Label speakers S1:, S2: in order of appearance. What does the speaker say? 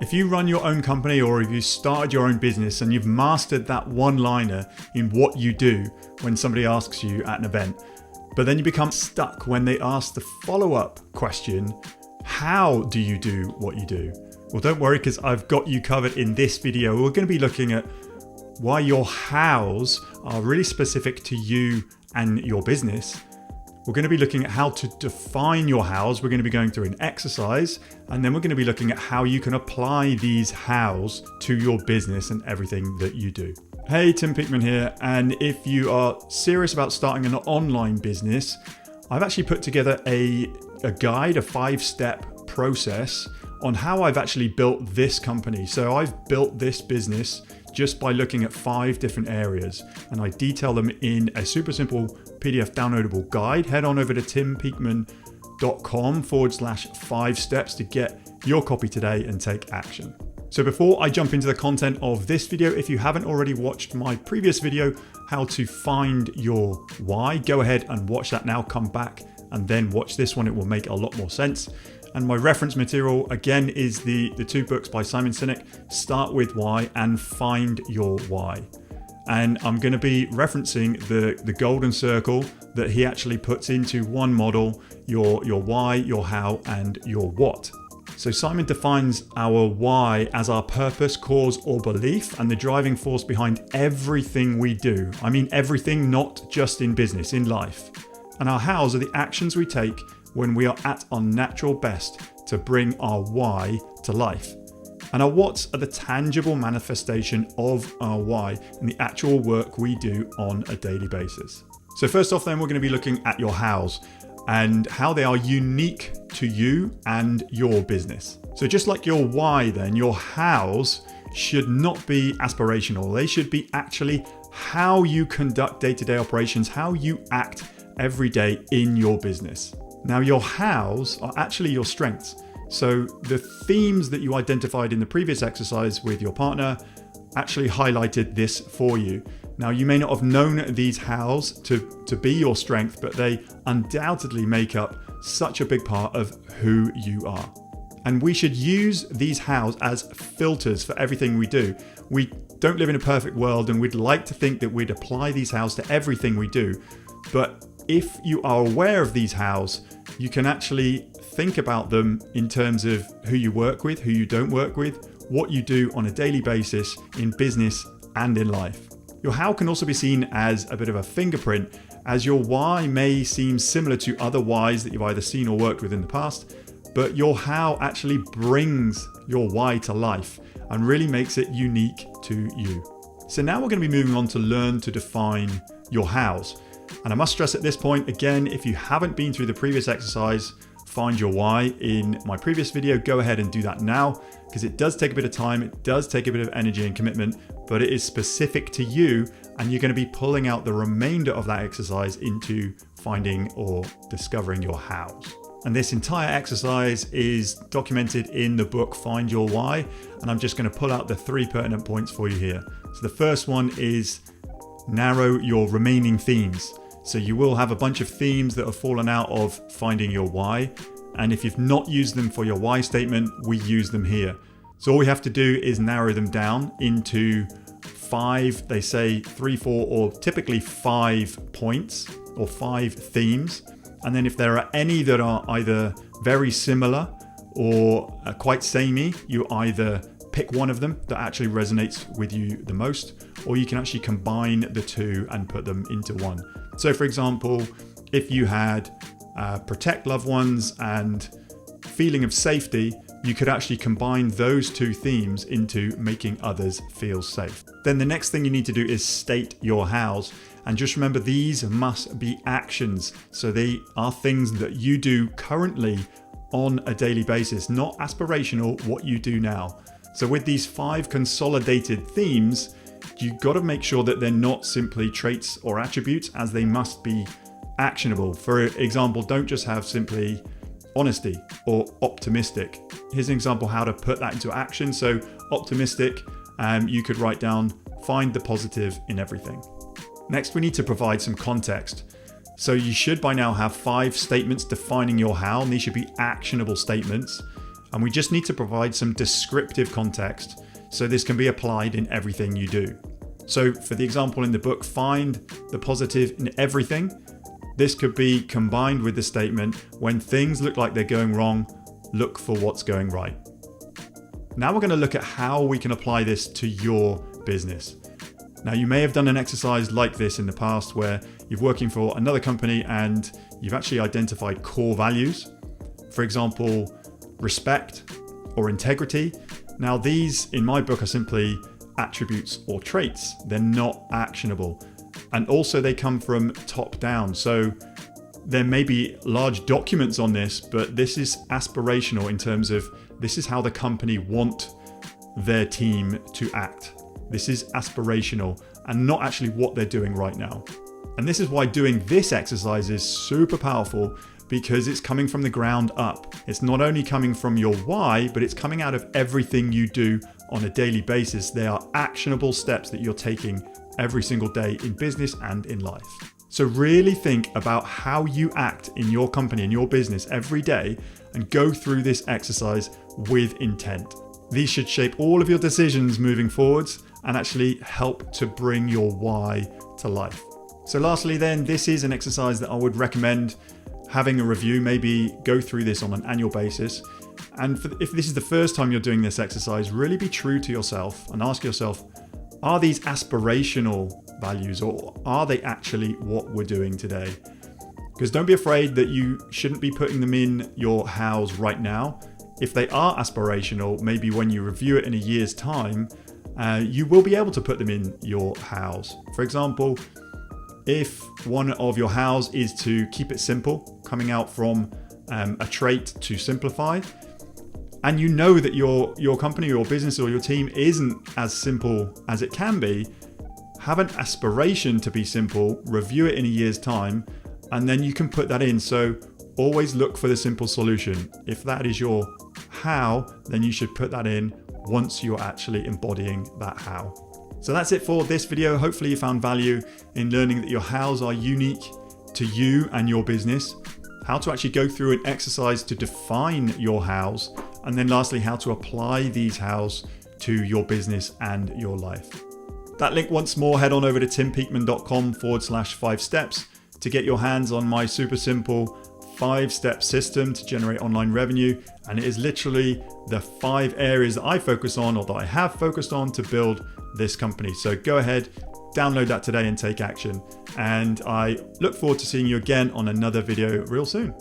S1: If you run your own company or if you started your own business and you've mastered that one-liner in what you do when somebody asks you at an event, but then you become stuck when they ask the follow-up question, how do you do what you do? Well, don't worry, because I've got you covered in this video. We're going to be looking at why your hows are really specific to you and your business. We're going to be looking at how to define your hows. We're going to be going through an exercise, and then we're going to be looking at how you can apply these hows to your business and everything that you do. Hey, Tim Peakman here. And if you are serious about starting an online business, I've actually put together a guide, a 5-step process on how I've actually built this company. So I've built this business just by looking at 5 different areas, and I detail them in a super simple PDF downloadable guide. Head on over to timpeakman.com/5 steps to get your copy today and take action. So before I jump into the content of this video, if you haven't already watched my previous video, how to find your why, go ahead and watch that now, come back and then watch this one. It will make a lot more sense. And my reference material, again, is the 2 books by Simon Sinek, Start With Why and Find Your Why. And I'm going to be referencing the golden circle that he actually puts into one model, your why, your how, and your what. So Simon defines our why as our purpose, cause, or belief, and the driving force behind everything we do. I mean everything, not just in business, in life. And our hows are the actions we take when we are at our natural best to bring our why to life. And our whats are the tangible manifestation of our why and the actual work we do on a daily basis. So first off then, we're going to be looking at your hows and how they are unique to you and your business. So just like your why then, your hows should not be aspirational. They should be actually how you conduct day-to-day operations, how you act every day in your business. Now, your hows are actually your strengths. So the themes that you identified in the previous exercise with your partner actually highlighted this for you. Now, you may not have known these hows to be your strength, but they undoubtedly make up such a big part of who you are. And we should use these hows as filters for everything we do. We don't live in a perfect world, and we'd like to think that we'd apply these hows to everything we do. But if you are aware of these hows, you can actually think about them in terms of who you work with, who you don't work with, what you do on a daily basis in business and in life. Your how can also be seen as a bit of a fingerprint, as your why may seem similar to other whys that you've either seen or worked with in the past, but your how actually brings your why to life and really makes it unique to you. So now we're going to be moving on to learn to define your hows. And I must stress at this point, again, if you haven't been through the previous exercise, Find Your Why, in my previous video, go ahead and do that now, because it does take a bit of time, it does take a bit of energy and commitment, but it is specific to you, and you're going to be pulling out the remainder of that exercise into finding or discovering your hows. And this entire exercise is documented in the book Find Your Why, and I'm just going to pull out the 3 pertinent points for you here. So the first one is narrow your remaining themes. So you will have a bunch of themes that have fallen out of finding your why. And if you've not used them for your why statement, we use them here. So all we have to do is narrow them down into 5, they say 3, 4, or typically 5 points or 5 themes. And then if there are any that are either very similar or quite samey, you either pick one of them that actually resonates with you the most, or you can actually combine the 2 and put them into one. So for example, if you had protect loved ones and feeling of safety, you could actually combine those 2 themes into making others feel safe. Then the next thing you need to do is state your hows. And just remember, these must be actions. So they are things that you do currently on a daily basis, not aspirational, what you do now. So with these 5 consolidated themes, you've got to make sure that they're not simply traits or attributes, as they must be actionable. For example, don't just have simply honesty or optimistic. Here's an example how to put that into action. So optimistic, you could write down, find the positive in everything. Next, we need to provide some context. So you should by now have 5 statements defining your how, and these should be actionable statements. And we just need to provide some descriptive context so this can be applied in everything you do. So for the example in the book, find the positive in everything. This could be combined with the statement, when things look like they're going wrong, look for what's going right. Now we're going to look at how we can apply this to your business. Now you may have done an exercise like this in the past where you're working for another company and you've actually identified core values. For example, respect or integrity. Now these in my book are simply attributes or traits. They're not actionable. And also they come from top down. So there may be large documents on this, but this is aspirational in terms of this is how the company want their team to act. This is aspirational and not actually what they're doing right now. And this is why doing this exercise is super powerful, because it's coming from the ground up. It's not only coming from your why, but it's coming out of everything you do on a daily basis. They are actionable steps that you're taking every single day in business and in life. So really think about how you act in your company, in your business every day, and go through this exercise with intent. These should shape all of your decisions moving forwards and actually help to bring your why to life. So lastly then, this is an exercise that I would recommend having a review. Maybe go through this on an annual basis. And if this is the first time you're doing this exercise, really be true to yourself and ask yourself, are these aspirational values or are they actually what we're doing today? Because don't be afraid that you shouldn't be putting them in your hows right now. If they are aspirational, maybe when you review it in a year's time, you will be able to put them in your hows. For example, if one of your hows is to keep it simple, coming out from a trait to simplify, and you know that your company, your business or your team isn't as simple as it can be, have an aspiration to be simple, review it in a year's time, and then you can put that in. So always look for the simple solution. If that is your how, then you should put that in once you're actually embodying that how. So that's it for this video. Hopefully you found value in learning that your hows are unique to you and your business, how to actually go through an exercise to define your hows, and then lastly, how to apply these hows to your business and your life. That link once more, head on over to timpeakman.com/5 steps to get your hands on my super simple 5-step system to generate online revenue. And it is literally the 5 areas that I focus on, or that I have focused on, to build this company. So go ahead, download that today and take action. And I look forward to seeing you again on another video real soon.